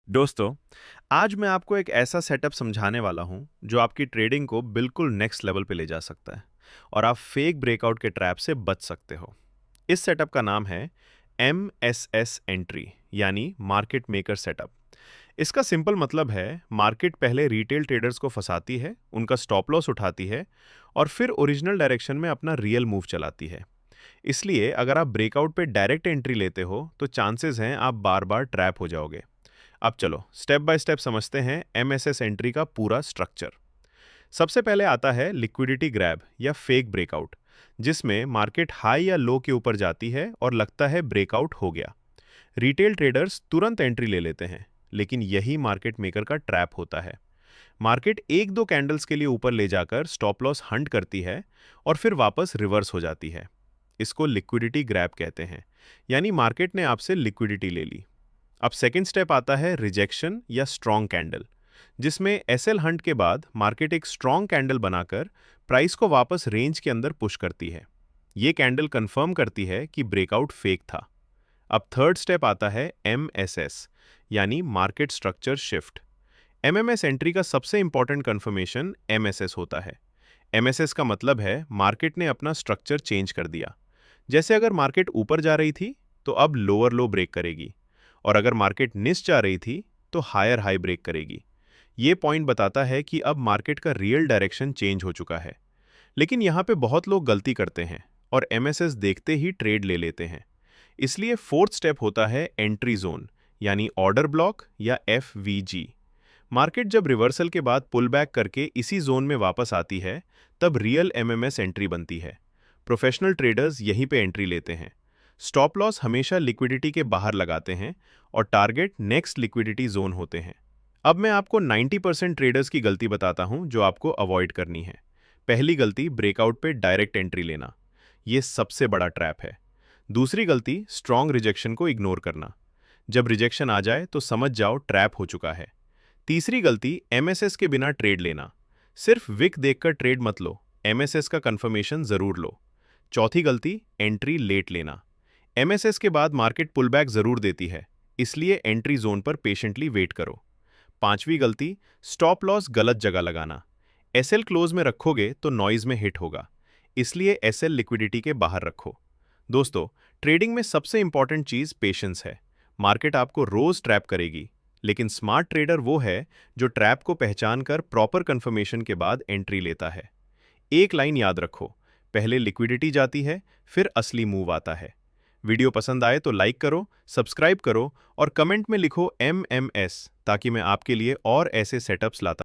दोस्तों, आज मैं आपको एक ऐसा सेटअप समझाने वाला हूं जो आपकी ट्रेडिंग को बिल्कुल नेक्स्ट लेवल पे ले जा सकता है और आप फेक ब्रेकआउट के ट्रैप से बच सकते हो। इस सेटअप का नाम है MSS एंट्री यानी मार्केट मेकर सेटअप। इसका सिंपल मतलब है मार्केट पहले रिटेल ट्रेडर्स को फंसाती है, उनका स्टॉप लॉस उठाती है और फिर ओरिजिनल डायरेक्शन में अपना रियल मूव चलाती है। इसलिए अगर आप ब्रेकआउट पे डायरेक्ट एंट्री लेते हो तो चांसेस हैं आप बार बार ट्रैप हो जाओगे। अब चलो स्टेप बाय स्टेप समझते हैं एमएसएस एंट्री का पूरा स्ट्रक्चर। सबसे पहले आता है लिक्विडिटी ग्रैब या फेक ब्रेकआउट, जिसमें मार्केट हाई या लो के ऊपर जाती है और लगता है ब्रेकआउट हो गया। रिटेल ट्रेडर्स तुरंत एंट्री ले लेते हैं, लेकिन यही मार्केट मेकर का ट्रैप होता है। मार्केट एक दो कैंडल्स के लिए ऊपर ले जाकर स्टॉप लॉस हंट करती है और फिर वापस रिवर्स हो जाती है। इसको लिक्विडिटी ग्रैब कहते हैं, यानी मार्केट ने आपसे लिक्विडिटी ले ली। अब सेकेंड स्टेप आता है रिजेक्शन या स्ट्रॉन्ग कैंडल, जिसमें एसएल हंट के बाद मार्केट एक स्ट्रॉन्ग कैंडल बनाकर प्राइस को वापस रेंज के अंदर पुश करती है। ये कैंडल कंफर्म करती है कि ब्रेकआउट फेक था। अब थर्ड स्टेप आता है एमएसएस यानी market structure shift. MMS entry का सबसे इंपॉर्टेंट कंफर्मेशन एमएसएस होता है। एमएसएस का मतलब है मार्केट ने अपना स्ट्रक्चर चेंज कर दिया। जैसे अगर मार्केट ऊपर जा रही थी तो अब लोअर लो ब्रेक करेगी, और अगर मार्केट नीचे जा रही थी तो हायर हाई ब्रेक करेगी। ये पॉइंट बताता है कि अब मार्केट का रियल डायरेक्शन चेंज हो चुका है। लेकिन यहाँ पे बहुत लोग गलती करते हैं और एमएसएस देखते ही ट्रेड ले लेते हैं। इसलिए फोर्थ स्टेप होता है एंट्री जोन यानी ऑर्डर ब्लॉक या एफवीजी। मार्केट जब रिवर्सल के बाद पुल बैक करके इसी जोन में वापस आती है, तब रियल एमएमएस एंट्री बनती है। प्रोफेशनल ट्रेडर्स यहीं पे एंट्री लेते हैं। स्टॉप लॉस हमेशा लिक्विडिटी के बाहर लगाते हैं और टारगेट नेक्स्ट लिक्विडिटी जोन होते हैं। अब मैं आपको 90% ट्रेडर्स की गलती बताता हूं जो आपको अवॉइड करनी है। पहली गलती ब्रेकआउट पे डायरेक्ट एंट्री लेना, ये सबसे बड़ा ट्रैप है। दूसरी गलती स्ट्रॉन्ग रिजेक्शन को इग्नोर करना। जब रिजेक्शन आ जाए तो समझ जाओ ट्रैप हो चुका है। तीसरी गलती एमएसएस के बिना ट्रेड लेना। सिर्फ विक देखकर ट्रेड मत लो, एमएसएस का कंफर्मेशन जरूर लो। चौथी गलती एंट्री लेट लेना। एमएसएस के बाद मार्केट पुलबैक जरूर देती है, इसलिए एंट्री जोन पर पेशेंटली वेट करो। पांचवी गलती स्टॉप लॉस गलत जगह लगाना। एसएल क्लोज में रखोगे तो नॉइज में हिट होगा, इसलिए एसएल लिक्विडिटी के बाहर रखो। दोस्तों, ट्रेडिंग में सबसे इंपॉर्टेंट चीज पेशेंस है। मार्केट आपको रोज ट्रैप करेगी, लेकिन स्मार्ट ट्रेडर वो है जो ट्रैप को पहचान कर प्रॉपर कंफर्मेशन के बाद एंट्री लेता है। एक लाइन याद रखो, पहले लिक्विडिटी जाती है, फिर असली मूव आता है। वीडियो पसंद आए तो लाइक करो, सब्सक्राइब करो और कमेंट में लिखो MMS, ताकि मैं आपके लिए और ऐसे सेटअप्स लाता